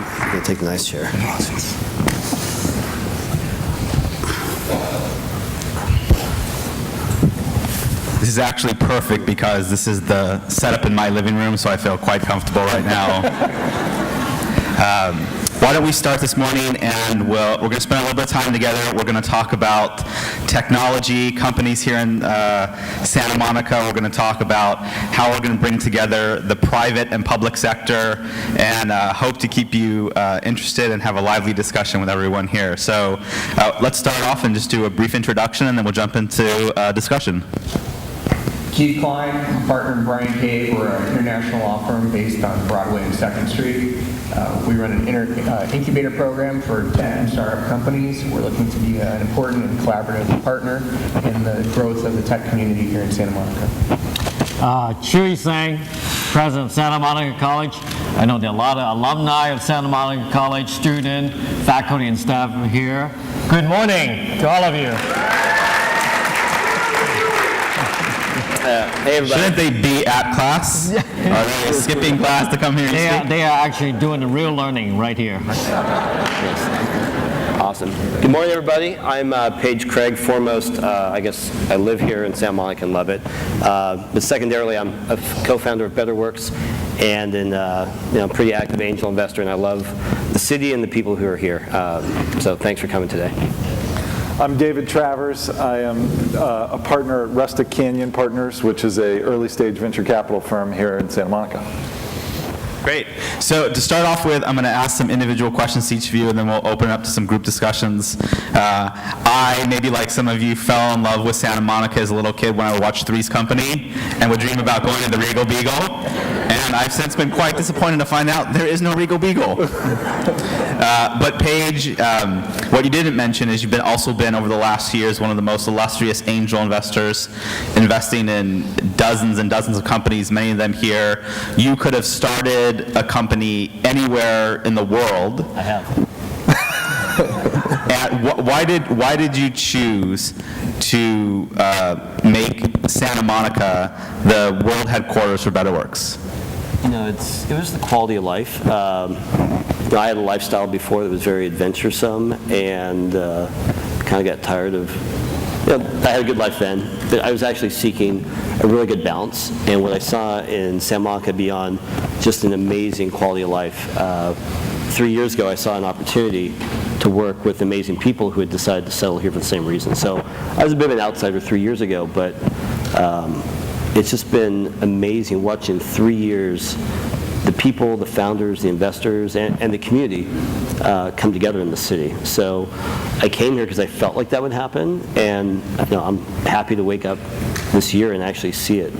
I'm going to take the nice chair. This is actually perfect because this is the setup in my living room, so I feel quite comfortable right now. Why don't we start this morning, and we're going to spend a little bit of time together. We're going to talk about technology companies here in Santa Monica. We're going to talk about how we're going to bring together the private and public sector, and hope to keep you interested and have a lively discussion with everyone here. So let's start off and just do a brief introduction, and then we'll jump into discussion. Keith Klein, partner in Brian Cave. We're an international law firm based on Broadway and 2nd Street. We run an incubator program for tech and startup companies. We're looking to be an important and collaborative partner in the growth of the tech community here in Santa Monica. Jude, president of Santa Monica College. I know there are a lot of alumni of Santa Monica College, student, faculty, and staff here. Good morning to all of you. Hey, everybody. Shouldn't they be at class? Are they skipping class to come here and speak? They are actually doing the real learning right here. Awesome. Good morning, everybody. I'm Paige Craig. Foremost, I guess I live here in Santa Monica and love it. But secondarily, I'm a co-founder of BetterWorks and a pretty active angel investor, and I love the city and the people who are here. So thanks for coming today. I'm David Travers. I am a partner at Rustic Canyon Partners, which is a early-stage venture capital firm here in Santa Monica. Great. So to start off with, I'm going to ask some individual questions to each of you, and then we'll open up to some group discussions. I, maybe like some of you, fell in love with Santa Monica as a little kid when I would watch Three's Company and would dream about going to the Regal Beagle. And I've since been quite disappointed to find out there is no Regal Beagle. But Paige, what you didn't mention is you've also been over the last few years one of the most illustrious angel investors, investing in dozens and dozens of companies, many of them here. You could have started a company anywhere in the world. I have. Why did you choose to make Santa Monica the world headquarters for BetterWorks? It was the quality of life. I had a lifestyle before that was very adventuresome, and kind of got tired of. I had a good life then, but I was actually seeking a really good balance. And what I saw in Santa Monica beyond just an amazing quality of life. 3 years ago, I saw an opportunity to work with amazing people who had decided to settle here for the same reason. So I was a bit of an outsider 3 years ago, but it's just been amazing watching 3 years the people, the founders, the investors, and the community come together in the city. So I came here because I felt like that would happen, and I'm happy to wake up this year and actually see it.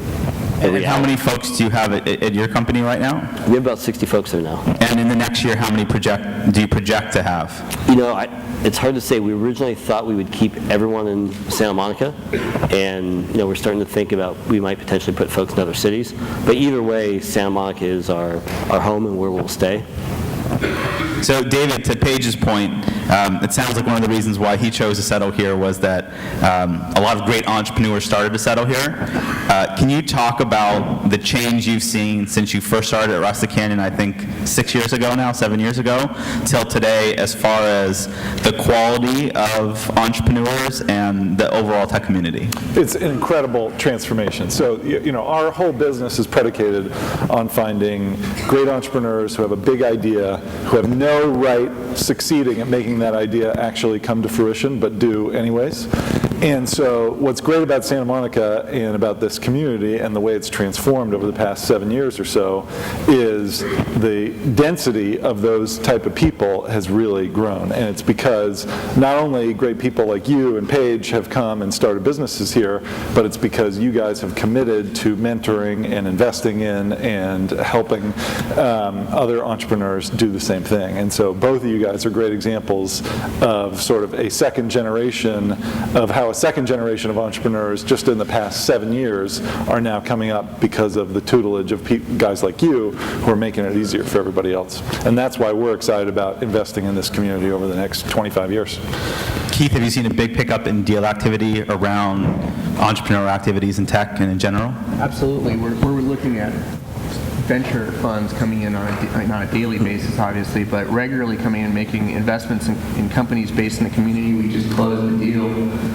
And how many folks do you have at your company right now? We have about 60 folks there now. And in the next year, how many do you project to have? It's hard to say. We originally thought we would keep everyone in Santa Monica, and we're starting to think about we might potentially put folks in other cities. But either way, Santa Monica is our home and where we'll stay. So David, to Paige's point, it sounds like one of the reasons why he chose to settle here was that a lot of great entrepreneurs started to settle here. Can you talk about the change you've seen since you first started at Rustic Canyon, I think 7 years ago, till today, as far as the quality of entrepreneurs and the overall tech community? It's an incredible transformation. So, our whole business is predicated on finding great entrepreneurs who have a big idea, who have no right succeeding at making that idea actually come to fruition, but do anyways. And so what's great about Santa Monica and about this community and the way it's transformed over the past 7 years or so is the density of those type of people has really grown. And it's because not only great people like you and Paige have come and started businesses here, but it's because you guys have committed to mentoring and investing in and helping other entrepreneurs do the same thing. And so both of you guys are great examples of sort of a second generation of how a second generation of entrepreneurs just in the past 7 years are now coming up because of the tutelage of guys like you who are making it easier for everybody else. And that's why we're excited about investing in this community over the next 25 years. Keith, have you seen a big pickup in deal activity around entrepreneurial activities in tech and in general? Absolutely. We're looking at venture funds coming in on not a daily basis, obviously, but regularly coming in and making investments in companies based in the community. We just closed a deal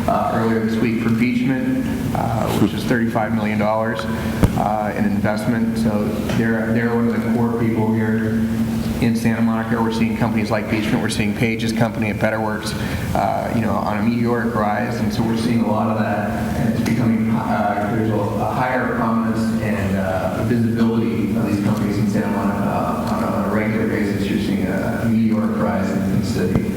earlier this week for Beachman, which is $35 million in investment. So they're one of the core people here in Santa Monica. We're seeing companies like Beachman. We're seeing Page's company at BetterWorks, on a meteoric rise, and so we're seeing a lot of that, and it's becoming there's a higher prominence and visibility of these companies in Santa Monica on a regular basis. You're seeing a meteoric rise in the city.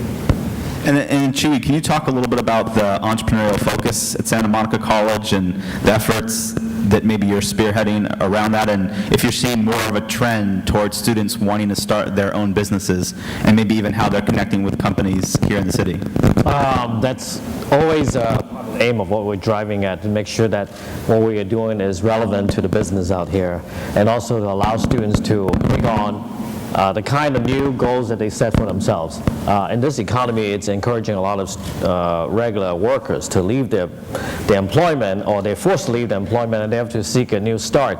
And Chewy, can you talk a little bit about the entrepreneurial focus at Santa Monica College and the efforts that maybe you're spearheading around that, and if you're seeing more of a trend towards students wanting to start their own businesses, and maybe even how they're connecting with companies here in the city? That's always the aim of what we're driving at, to make sure that what we are doing is relevant to the business out here, and also to allow students to take on the kind of new goals that they set for themselves. In this economy, it's encouraging a lot of regular workers to leave their employment, or they're forced to leave their employment, and they have to seek a new start.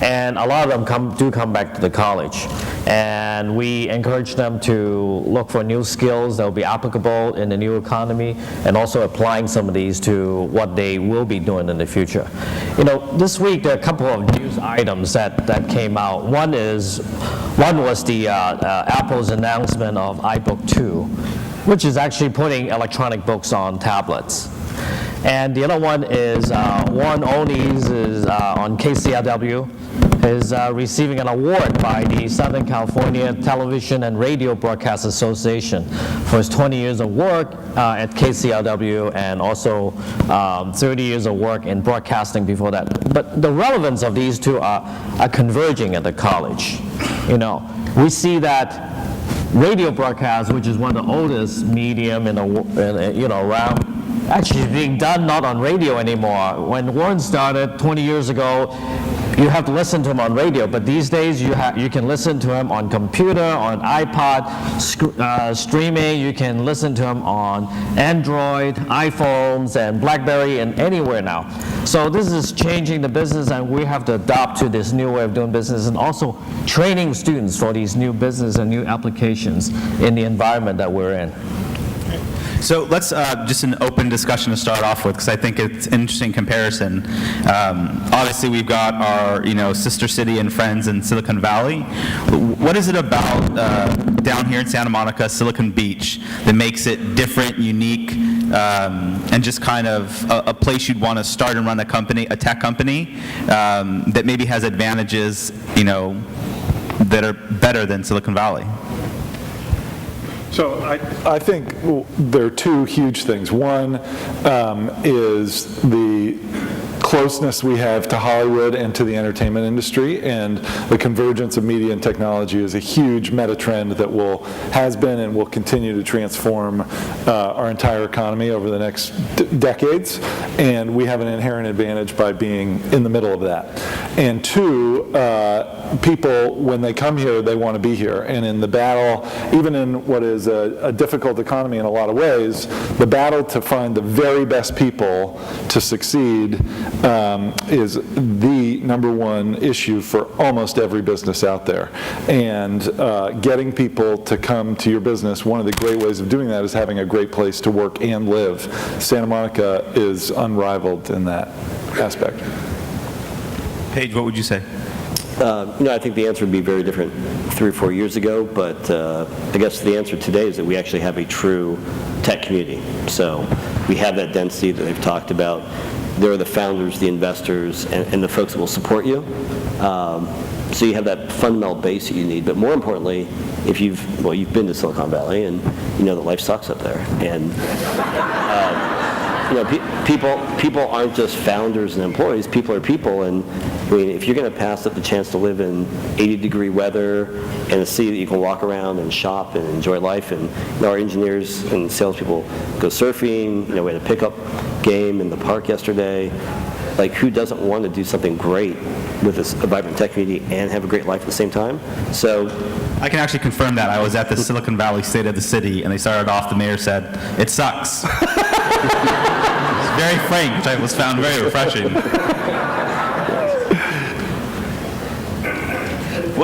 And a lot of them come back to the college. And we encourage them to look for new skills that will be applicable in the new economy, and also applying some of these to what they will be doing in the future. This week there are a couple of news items that came out. One was the Apple's announcement of iBook 2, which is actually putting electronic books on tablets. And the other one is Warren Onis is on KCRW is receiving an award by the Southern California Television and Radio Broadcast Association for his 20 years of work at KCRW, and also 30 years of work in broadcasting before that. But the relevance of these two are converging at the college. We see that radio broadcast, which is one of the oldest medium around, actually being done not on radio anymore. When Warren started 20 years ago, you have to listen to him on radio, but these days you can listen to him on computer, on iPod, streaming. You can listen to him on Android, iPhones, and BlackBerry, and anywhere now. So this is changing the business, and we have to adapt to this new way of doing business, and also training students for these new business and new applications in the environment that we're in. So let's just an open discussion to start off with, because I think it's an interesting comparison. Obviously, we've got our sister city and friends in Silicon Valley. What is it about down here in Santa Monica, Silicon Beach, that makes it different, unique, and just kind of a place you'd want to start and run a company, a tech company, that maybe has advantages, that are better than Silicon Valley? So I think there are two huge things. One is the closeness we have to Hollywood and to the entertainment industry, and the convergence of media and technology is a huge meta trend that has been and will continue to transform our entire economy over the next decades, and we have an inherent advantage by being in the middle of that. And two, people, when they come here, they want to be here, and in the battle, even in what is a difficult economy in a lot of ways, the battle to find the very best people to succeed is the number one issue for almost every business out there. And getting people to come to your business, one of the great ways of doing that is having a great place to work and live. Santa Monica is unrivaled in that aspect. Paige, what would you say? I think the answer would be very different 3 or 4 years ago, but I guess the answer today is that we actually have a true tech community. So we have that density that they've talked about. There are the founders, the investors, and the folks that will support you. So you have that fundamental base that you need. But more importantly, if you've been to Silicon Valley, and you know that life sucks up there. And people aren't just founders and employees. People are people, and if you're going to pass up the chance to live in 80-degree weather and a city that you can walk around and shop and enjoy life, and our engineers and salespeople go surfing. We had a pickup game in the park yesterday. Like, who doesn't want to do something great with a vibrant tech community and have a great life at the same time? So I can actually confirm that. I was at the Silicon Valley State of the City, and they started off, the mayor said, "It sucks." It's very frank, which I was found very refreshing.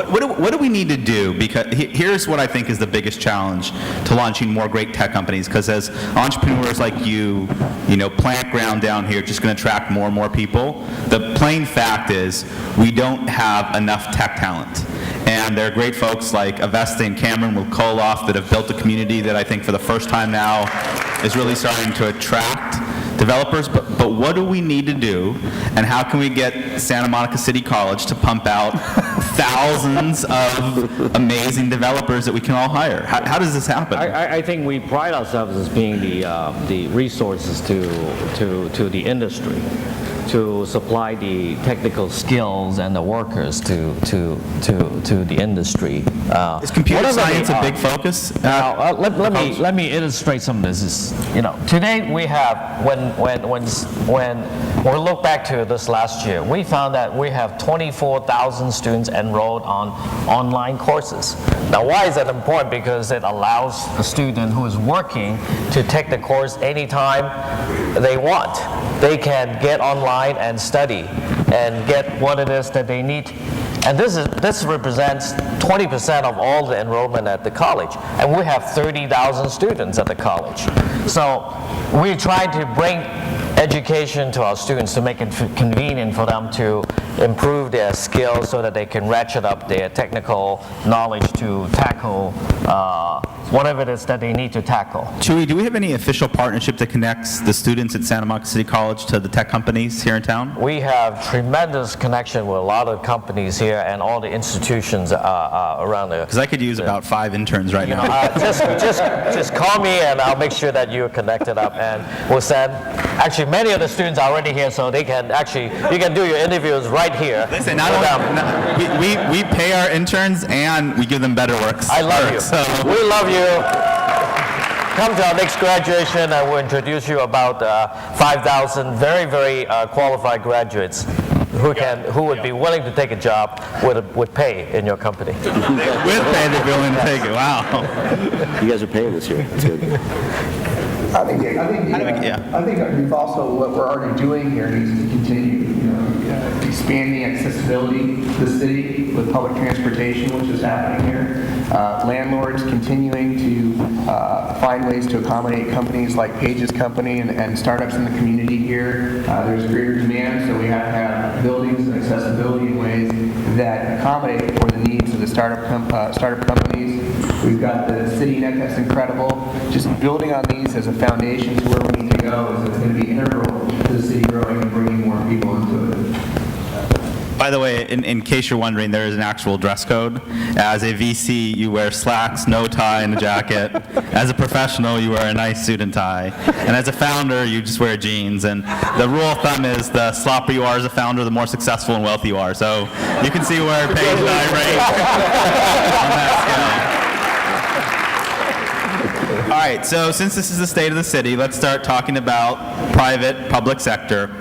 What do we need to do? Because here's what I think is the biggest challenge to launching more great tech companies, because as entrepreneurs like you plant ground down here, just going to attract more and more people. The plain fact is we don't have enough tech talent. And there are great folks like Avesta and Cameron with Koloff that have built a community that I think for the first time now is really starting to attract developers. But what do we need to do, and how can we get Santa Monica City College to pump out thousands of amazing developers that we can all hire? How does this happen? I think we pride ourselves as being the resources to the industry, to supply the technical skills and the workers to the industry. Is computer science a big focus? Let me illustrate some of this. Today we have, when we look back to this last year, we found that we have 24,000 students enrolled on online courses. Now, why is that important? Because it allows a student who is working to take the course anytime they want. They can get online and study and get what it is that they need. And this represents 20% of all the enrollment at the college. And we have 30,000 students at the college. So we try to bring education to our students to make it convenient for them to improve their skills so that they can ratchet up their technical knowledge to tackle whatever it is that they need to tackle. Chewy, do we have any official partnership that connects the students at Santa Monica City College to the tech companies here in town? We have tremendous connection with a lot of companies here and all the institutions around there. Because I could use about 5 interns right now. Just call me and I'll make sure that you're connected up, and we'll send. Actually, many of the students are already here, so they can you can do your interviews right here. Listen, we pay our interns and we give them better works. I love you. So. We love you. Come to our next graduation and we'll introduce you about 5,000 very, very qualified graduates who would be willing to take a job with pay in your company. With pay, they're willing to take it. Wow. You guys are paying this year. That's good. I think we've also, what we're already doing here needs to continue. Expanding accessibility to the city with public transportation, which is happening here. Landlords continuing to find ways to accommodate companies like Page's company and startups in the community here. There's greater demand, so we have to have buildings and accessibility in ways that accommodate for the needs of the startup companies. We've got the city net that's incredible. Just building on these as a foundation to where we need to go is going to be integral to the city growing and bringing more people into it. By the way, in case you're wondering, there is an actual dress code. As a VC, you wear slacks, no tie, and a jacket. As a professional, you wear a nice suit and tie. And as a founder, you just wear jeans. And the rule of thumb is the sloppier you are as a founder, the more successful and wealthy you are. So you can see where Paige and I rank on that scale. All right, so since this is the state of the city, let's start talking about private, public sector.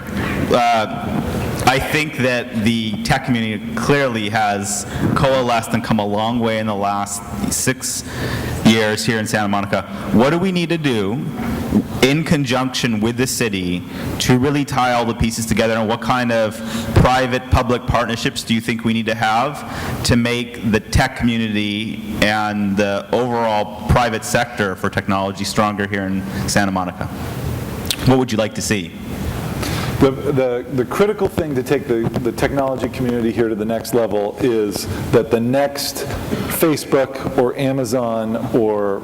I think that the tech community clearly has coalesced and come a long way in the last 6 years here in Santa Monica. What do we need to do in conjunction with the city to really tie all the pieces together, and what kind of private-public partnerships do you think we need to have to make the tech community and the overall private sector for technology stronger here in Santa Monica? What would you like to see? The critical thing to take the technology community here to the next level is that the next Facebook or Amazon or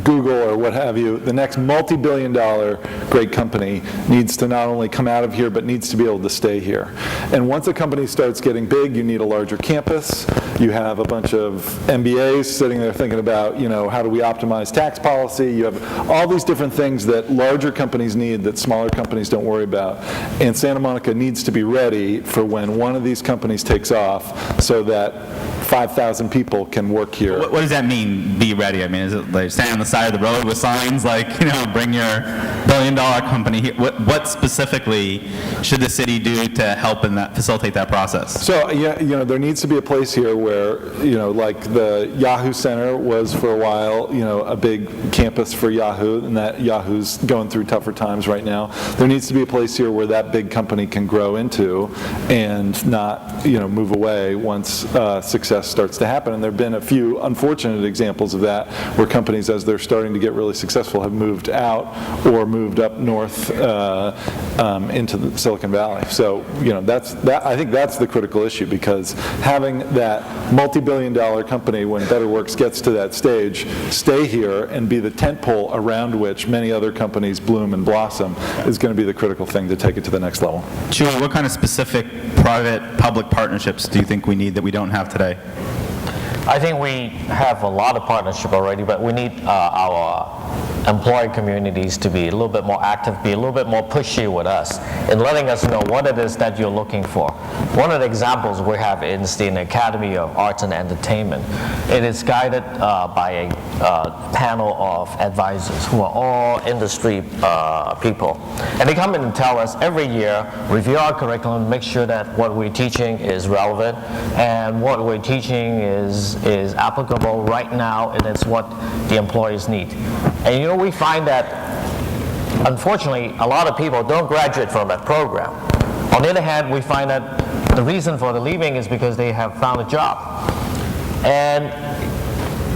Google or what have you, the next multi-billion-dollar great company needs to not only come out of here, but needs to be able to stay here. And once a company starts getting big, you need a larger campus. You have a bunch of MBAs sitting there thinking about, how do we optimize tax policy? You have all these different things that larger companies need that smaller companies don't worry about. And Santa Monica needs to be ready for when one of these companies takes off, so that 5,000 people can work here. What does that mean, be ready? I mean, is it like standing on the side of the road with signs like, bring your billion-dollar company here? What specifically should the city do to help facilitate that process? So, there needs to be a place here where, like the Yahoo Center was for a while, a big campus for Yahoo, and that Yahoo's going through tougher times right now. There needs to be a place here where that big company can grow into and not, move away once success starts to happen. And there have been a few unfortunate examples of that, where companies, as they're starting to get really successful, have moved out or moved up north into the Silicon Valley. So, I think that's the critical issue, because having that multi-billion-dollar company, when Better Works gets to that stage, stay here and be the tentpole around which many other companies bloom and blossom is going to be the critical thing to take it to the next level. Jude, what kind of specific private-public partnerships do you think we need that we don't have today? I think we have a lot of partnership already, but we need our employee communities to be a little bit more active, be a little bit more pushy with us in letting us know what it is that you're looking for. One of the examples we have is the Academy of Arts and Entertainment. It is guided by a panel of advisors who are all industry people. And they come in and tell us every year, review our curriculum, make sure that what we're teaching is relevant and what we're teaching is applicable right now, and it's what the employees need. And we find that, unfortunately, a lot of people don't graduate from that program. On the other hand, we find that the reason for the leaving is because they have found a job. And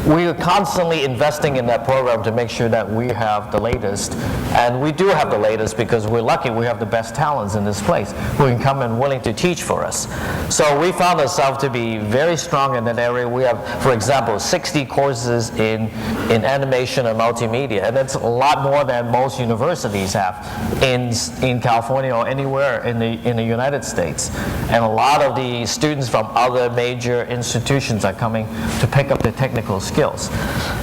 we are constantly investing in that program to make sure that we have the latest. And we do have the latest because we're lucky we have the best talents in this place who can come and willing to teach for us. So we found ourselves to be very strong in that area. We have, for example, 60 courses in animation and multimedia. And that's a lot more than most universities have in California or anywhere in the United States. And a lot of the students from other major institutions are coming to pick up the technical skills.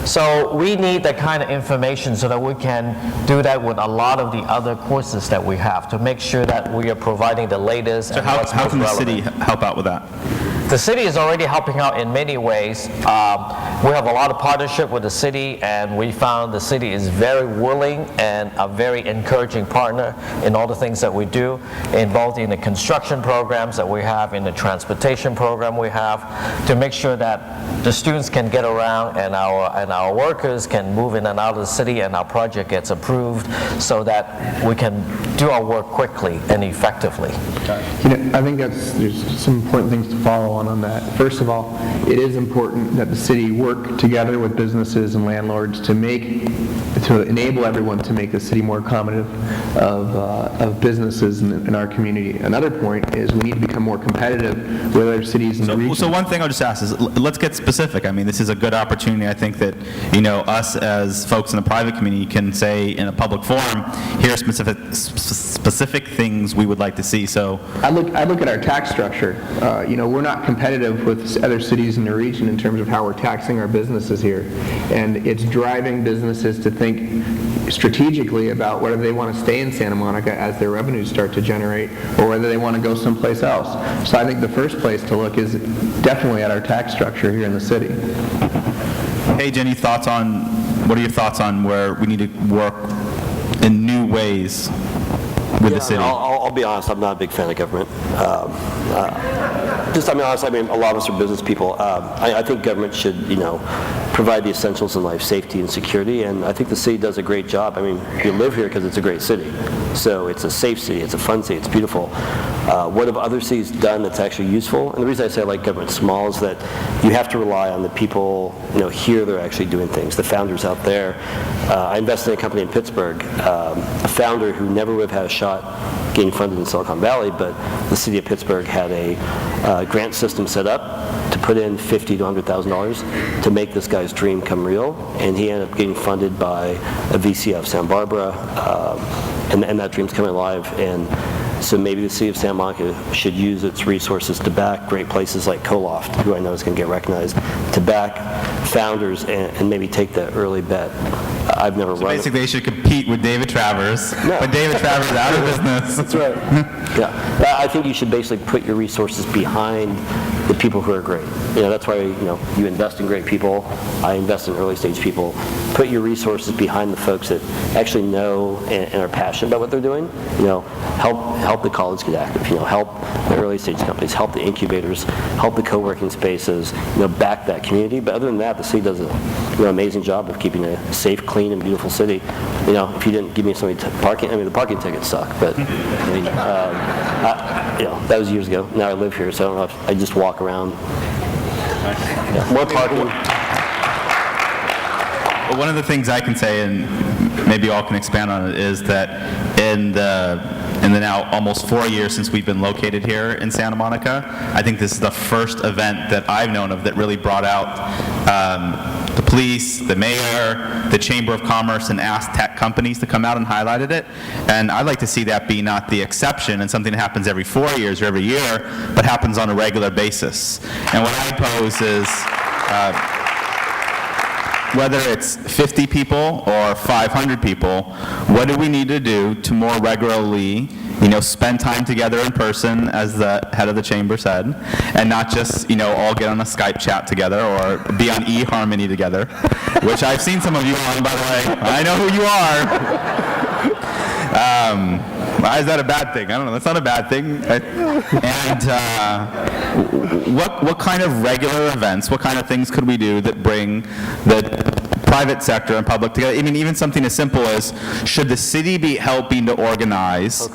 So we need that kind of information so that we can do that with a lot of the other courses that we have to make sure that we are providing the latest. So how can the city help out with that? The city is already helping out in many ways. We have a lot of partnership with the city, and we found the city is very willing and a very encouraging partner in all the things that we do, both in the construction programs that we have, in the transportation program we have, to make sure that the students can get around and our workers can move in and out of the city, and our project gets approved so that we can do our work quickly and effectively. I think there's some important things to follow on that. First of all, it is important that the city work together with businesses and landlords to enable everyone to make the city more accommodative of businesses in our community. Another point is we need to become more competitive with other cities in the region. So one thing I'll just ask is, let's get specific. I mean, this is a good opportunity. I think that, us as folks in the private community can say in a public forum, here are specific things we would like to see. So I look at our tax structure. We're not competitive with other cities in the region in terms of how we're taxing our businesses here. And it's driving businesses to think strategically about whether they want to stay in Santa Monica as their revenues start to generate or whether they want to go someplace else. So I think the first place to look is definitely at our tax structure here in the city. Hey, Jenny, what are your thoughts on where we need to work in new ways with the city? I'll be honest, I'm not a big fan of government. Honestly, a lot of us are business people. I think government should, provide the essentials in life, safety and security, and I think the city does a great job. You live here because it's a great city. So it's a safe city, it's a fun city, it's beautiful. What have other cities done that's actually useful? And the reason I say I like government small is that you have to rely on the people, here they're actually doing things, the founders out there. I invested in a company in Pittsburgh, a founder who never would have had a shot getting funded in Silicon Valley, but the city of Pittsburgh had a grant system set up to put in $50,000 to $100,000 to make this guy's dream come real, and he ended up getting funded by a VC out of Santa Barbara, and that dream's coming alive. And so maybe the city of Santa Monica should use its resources to back great places like Co-Loft, who I know is going to get recognized, to back founders and maybe take that early bet I've never So run. basically, they should compete with David Travers, but David Travers is out of business. That's right. Yeah, but I think you should basically put your resources behind the people who are great. That's why you invest in great people. I invest in early stage people. Put your resources behind the folks that actually know and are passionate about what they're doing. Help the college get active. Help the early stage companies. Help the incubators. Help the co-working spaces. Back that community. But other than that, the city does an amazing job of keeping a safe, clean, and beautiful city. If you didn't give me some parking, the parking tickets suck. But that was years ago. Now I live here, so I don't know if I just walk around. Yeah, more parking. Well, one of the things I can say, and maybe you all can expand on it, is that in the now almost 4 years since we've been located here in Santa Monica, I think this is the first event that I've known of that really brought out the police, the mayor, the Chamber of Commerce, and asked tech companies to come out and highlighted it. And I'd like to see that be not the exception and something that happens every 4 years or every year, but happens on a regular basis. And what I pose is, whether it's 50 people or 500 people, what do we need to do to more regularly, spend time together in person, as the head of the chamber said, and not just, all get on a Skype chat together or be on eHarmony together, which I've seen some of you on, by the way. I know who you are. Why is that a bad thing? I don't know. That's not a bad thing. And what kind of regular events, what kind of things could we do that bring the private sector and public together? Even something as simple as, should the city be helping to organize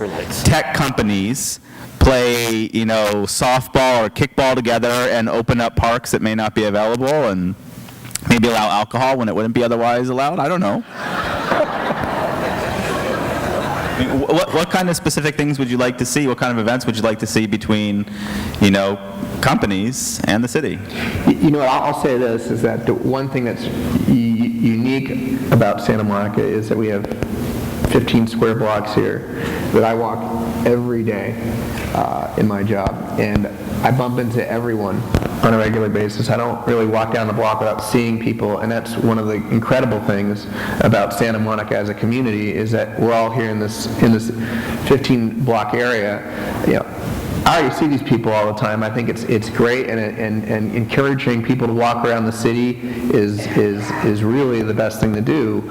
tech companies play, softball or kickball together and open up parks that may not be available and maybe allow alcohol when it wouldn't be otherwise allowed? I don't know. What kind of specific things would you like to see? What kind of events would you like to see between, companies and the city? I'll say this, is that the one thing that's unique about Santa Monica is that we have 15 square blocks here that I walk every day in my job, and I bump into everyone on a regular basis. I don't really walk down the block without seeing people, and that's one of the incredible things about Santa Monica as a community, is that we're all here in this 15 block area. I already see these people all the time. I think it's great, and encouraging people to walk around the city is really the best thing to do.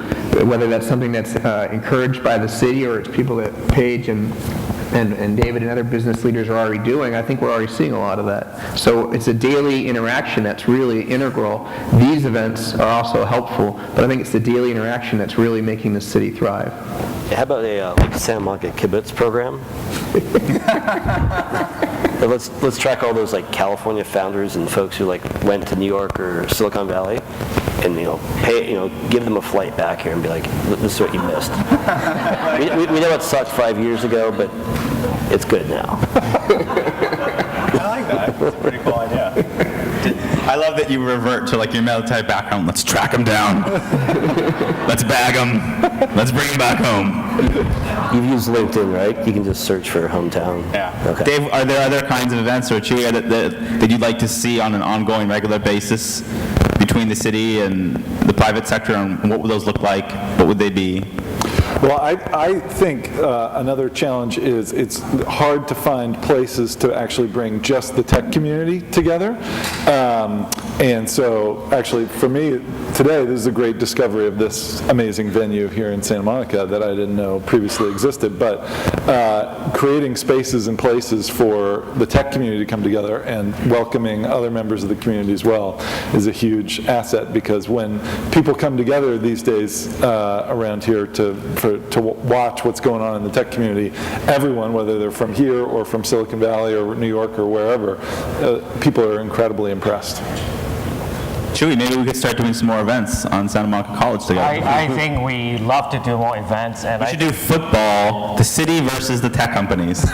Whether that's something that's encouraged by the city, or it's people that Paige and David and other business leaders are already doing, I think we're already seeing a lot of that. So it's a daily interaction that's really integral. These events are also helpful, but I think it's the daily interaction that's really making the city thrive. How about a Santa Monica kibbutz program? Let's track all those California founders and folks who went to New York or Silicon Valley, and give them a flight back here and be like, this is what you missed. we know it sucked 5 years ago, but it's good now. I like that. That's a pretty cool idea. I love that you revert to your military background. Let's track them down. Let's bag them. Let's bring them back home. You've used LinkedIn, right? You can just search for hometown. Yeah. Okay. Dave, are there other kinds of events, or Chewy, that you'd like to see on an ongoing, regular basis between the city and the private sector, and what would those look like? What would they be? Well, I think another challenge is it's hard to find places to actually bring just the tech community together. And so actually for me today, this is a great discovery of this amazing venue here in Santa Monica that I didn't know previously existed. But creating spaces and places for the tech community to come together and welcoming other members of the community as well is a huge asset, because when people come together these days around here to watch what's going on in the tech community, everyone, whether they're from here or from Silicon Valley or New York or wherever, people are incredibly impressed. Chewy, maybe we could start doing some more events on Santa Monica College together. I think we love to do more events, and We should do football, the city versus the tech companies.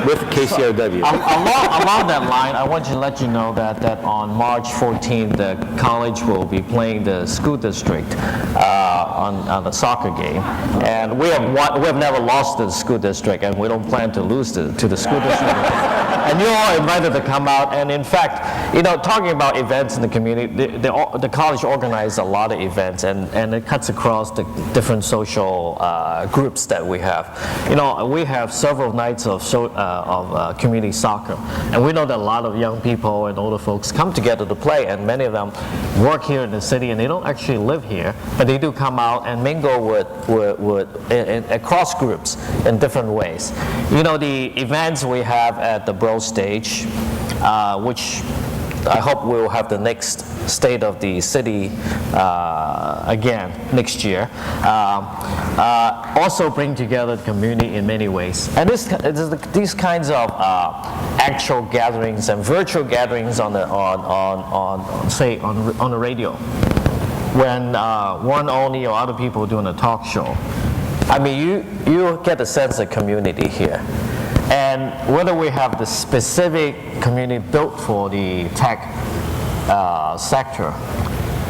with KCRW. Along that line, I want to let you know that on March 14th, the college will be playing the school district on the soccer game. And we have never lost to the school district, and we don't plan to lose to the school district. And you're all invited to come out. And in fact, talking about events in the community, the college organizes a lot of events, and it cuts across the different social groups that we have. We have several nights of community soccer, and we know that a lot of young people and older folks come together to play, and many of them work here in the city, and they don't actually live here, but they do come out and mingle across groups in different ways. The events we have at the Bro Stage, which I hope we'll have the next State of the City again next year, also bring together the community in many ways. And these kinds of actual gatherings and virtual gatherings on the radio, when one only or other people doing a talk show. I mean, you get a sense of community here. And whether we have the specific community built for the tech sector,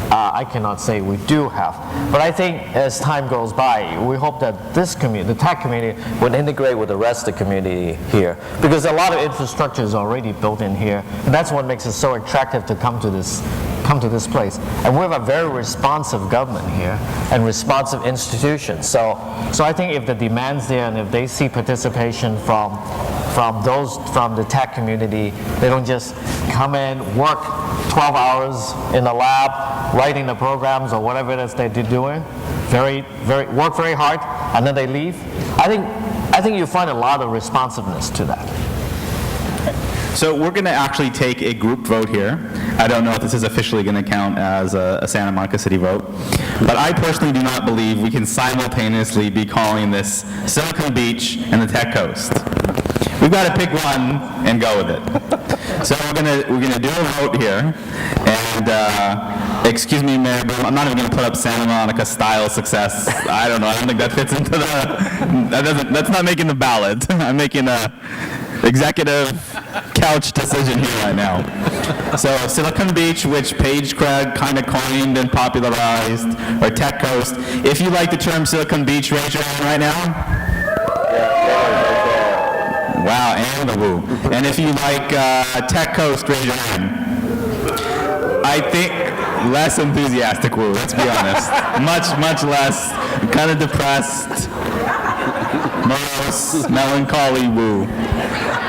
I cannot say we do have. But I think as time goes by, we hope that this community, the tech community, would integrate with the rest of the community here. Because a lot of infrastructure is already built in here. And that's what makes it so attractive to come to this place. And we have a very responsive government here and responsive institutions. So I think if the demand's there and if they see participation from the tech community, they don't just come in, work 12 hours in the lab, writing the programs or whatever it is they're doing, work very hard, and then they leave. I think you find a lot of responsiveness to that. So we're going to actually take a group vote here. I don't know if this is officially going to count as a Santa Monica City vote, but I personally do not believe we can simultaneously be calling this Silicon Beach and the Tech Coast. We've got to pick one and go with it. So we're gonna do a vote here, and excuse me, Mayor, but I'm not even going to put up Santa Monica style success. I don't know. I don't think that fits into that's not making the ballot. I'm making a executive couch decision here right now. So Silicon Beach, which Paige Craig kind of coined and popularized, or Tech Coast. If you like the term Silicon Beach, raise your hand right now. Wow, and the woo. And if you like Tech Coast, raise your hand. I think less enthusiastic woo, let's be honest. Much less, kind of depressed, morose, melancholy woo.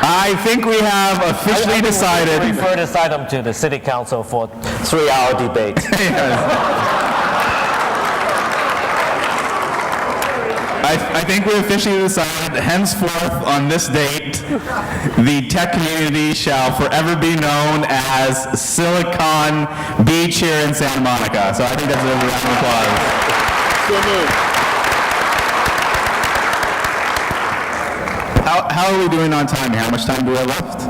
I think we have officially decided. We refer this item to the City Council for 3-hour debate. I think we officially decided, henceforth on this date, the tech community shall forever be known as Silicon Beach here in Santa Monica. So I think that's a round of applause. How are we doing on time here? How much time do we have left?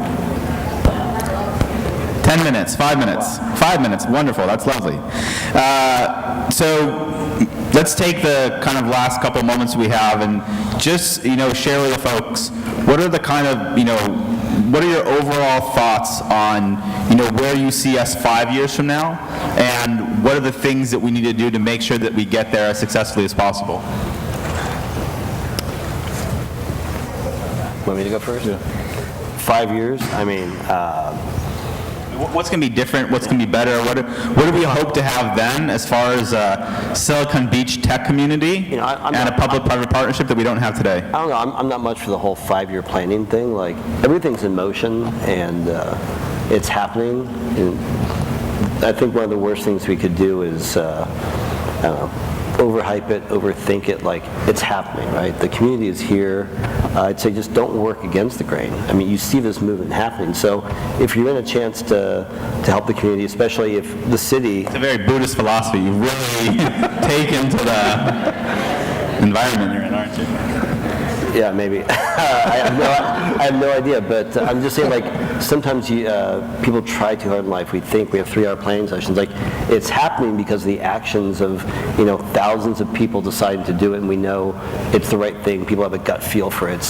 10 minutes, 5 minutes. 5 minutes, wonderful, that's lovely. So let's take the kind of last couple moments we have and just, share with the folks, what are the kind of, what are your overall thoughts on, where you see us 5 years from now, and what are the things that we need to do to make sure that we get there as successfully as possible? Want me to go first? Yeah. 5 years? I mean, what's going to be different? What's going to be better? What do we hope to have then as far as Silicon Beach tech community and a public-private partnership that we don't have today? I don't know. I'm not much for the whole 5-year planning thing. Like, everything's in motion, and it's happening. And I think one of the worst things we could do is, I don't know, overhype it, overthink it, like it's happening, right? The community is here. I'd say just don't work against the grain. I mean, you see this movement happening. So if you're in a chance to help the community, especially if the city... It's a very Buddhist philosophy. You really take into the environment you're in, aren't you? Yeah, maybe. I have no idea, but I'm just saying, like, sometimes people try too hard in life. We think we have 3-hour planning sessions. Like, it's happening because of the actions of, thousands of people deciding to do it, and we know it's the right thing. People have a gut feel for it.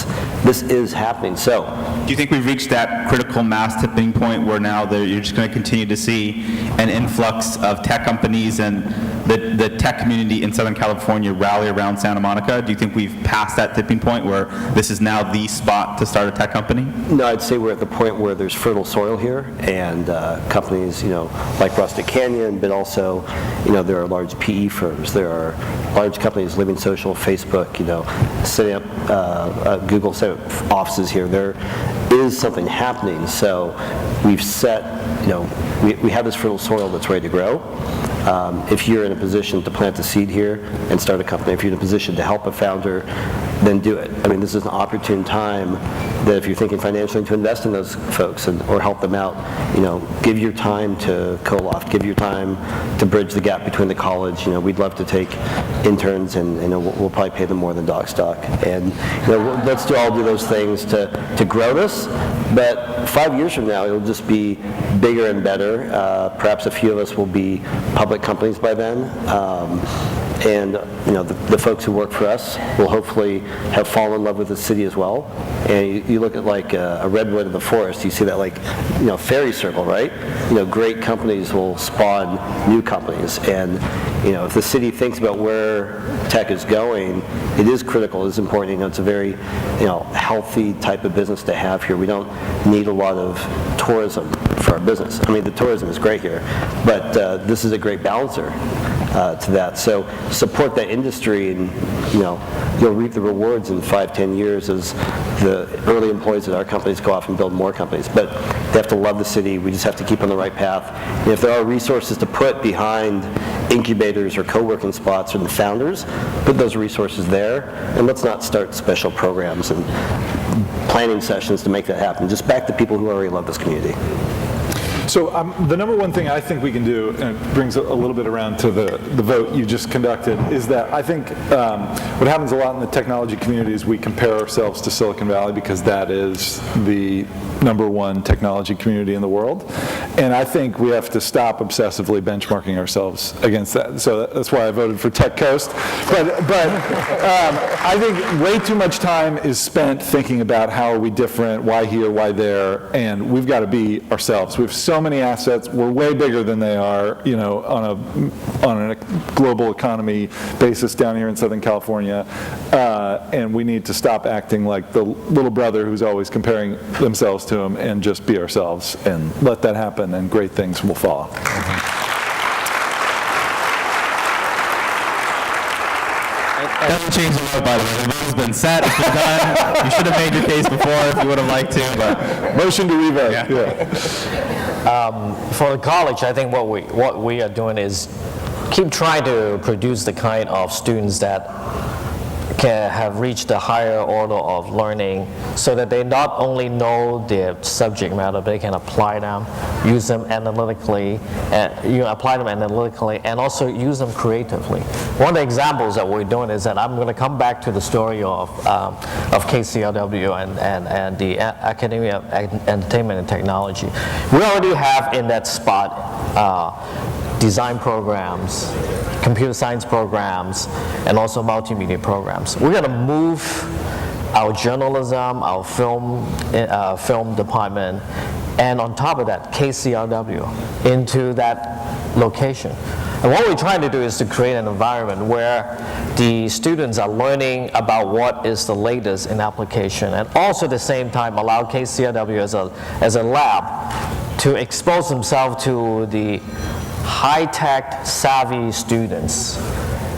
This is happening. So, Do you think we've reached that critical mass tipping point where now you're just going to continue to see an influx of tech companies and the tech community in Southern California rally around Santa Monica? Do you think we've passed that tipping point where this is now the spot to start a tech company? no, I'd say we're at the point where there's fertile soil here, and companies, like Rustic Canyon, but also, there are large PE firms. There are large companies, Living Social, Facebook, setting up, Google set up offices here. There is something happening. So we've set, we have this fertile soil that's ready to grow. If you're in a position to plant the seed here and start a company, if you're in a position to help a founder, then do it. I mean, this is an opportune time that if you're thinking financially to invest in those folks or help them out, give your time to co-loft, give your time to bridge the gap between the college. We'd love to take interns and we'll probably pay them more than dog stock. And let's all do those things to grow this. But 5 years from now, it'll just be bigger and better. Perhaps a few of us will be public companies by then. And the folks who work for us will hopefully have fallen in love with the city as well. And you look at like a redwood in the forest, you see that like fairy circle, right? Great companies will spawn new companies. And if the city thinks about where tech is going, it is critical, it is important. It's a very healthy type of business to have here. We don't need a lot of tourism for our business. I mean, the tourism is great here, but this is a great balancer to that. So support that industry, and you'll reap the rewards in 5-10 years as the early employees at our companies go off and build more companies. But they have to love the city. We just have to keep on the right path. And if there are resources to put behind incubators or co-working spots for the founders, put those resources there, and let's not start special programs and planning sessions to make that happen. Just back to people who already love this community. So the number one thing I think we can do, and it brings a little bit around to the vote you just conducted, is that I think what happens a lot in the technology community is we compare ourselves to Silicon Valley because that is the #1 technology community in the world. And I think we have to stop obsessively benchmarking ourselves against that. So that's why I voted for Tech Coast. But I think way too much time is spent thinking about how are we different, why here, why there, and we've got to be ourselves. We have so many assets. We're way bigger than they are, on a global economy basis down here in Southern California. And we need to stop acting like the little brother who's always comparing themselves to him and just be ourselves and let that happen, and great things will follow. Doesn't change the vote, by the way. The vote has been set. It's been done. You should have made your case before if you would have liked to. But Motion to revote. Yeah. For the college, I think what we are doing is keep trying to produce the kind of students that can have reached a higher order of learning, so that they not only know their subject matter, but they can apply them, use them analytically, and also use them creatively. One of the examples that we're doing is that I'm going to come back to the story of KCRW and the Academy of Entertainment and Technology. We already have in that spot design programs, computer science programs, and also multimedia programs. We're going to move our journalism, our film department, and on top of that, KCRW into that location. And what we're trying to do is to create an environment where the students are learning about what is the latest in application, and also at the same time allow KCRW as a lab to expose themselves to the high-tech savvy students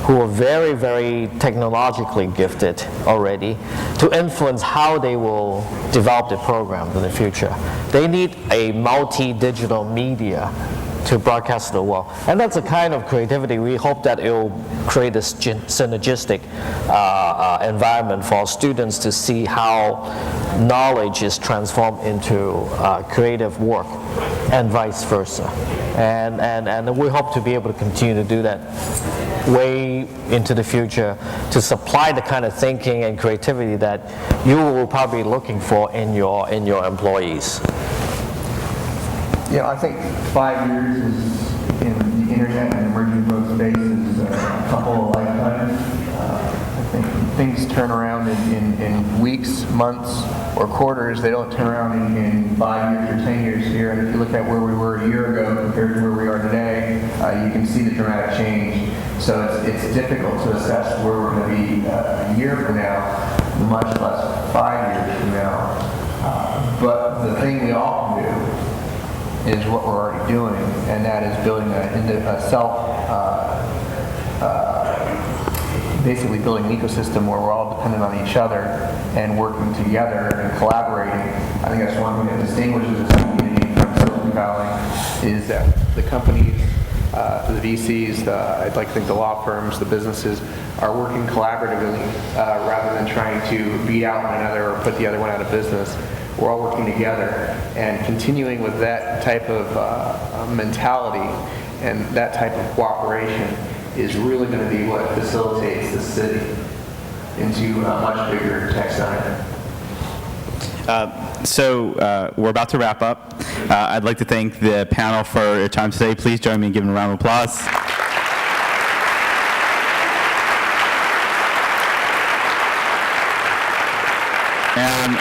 who are very, very technologically gifted already, to influence how they will develop the programs in the future. They need a multi-digital media to broadcast to the world. And that's a kind of creativity. We hope that it will create a synergistic environment for students to see how knowledge is transformed into creative work, and vice versa. And we hope to be able to continue to do that. way into the future to supply the kind of thinking and creativity that you will probably be looking for in your employees? Yeah, I think 5 years is in the internet and emerging growth space is a couple of lifetimes. I think things turn around in weeks, months, or quarters. They don't turn around in 5 years or 10 years here. And if you look at where we were a year ago compared to where we are today, you can see the dramatic change. So it's difficult to assess where we're going to be a year from now, much less 5 years from now. But the thing we all can do is what we're already doing, and that is building basically building an ecosystem where we're all dependent on each other and working together and collaborating. I think that's one thing that distinguishes this community from Silicon Valley, is that the companies, the VCs, I'd like to think the law firms, the businesses, are working collaboratively rather than trying to beat out one another or put the other one out of business. We're all working together, and continuing with that type of mentality and that type of cooperation is really going to be what facilitates the city into a much bigger tech center. So we're about to wrap up. I'd like to thank the panel for your time today. Please join me in giving a round of applause. And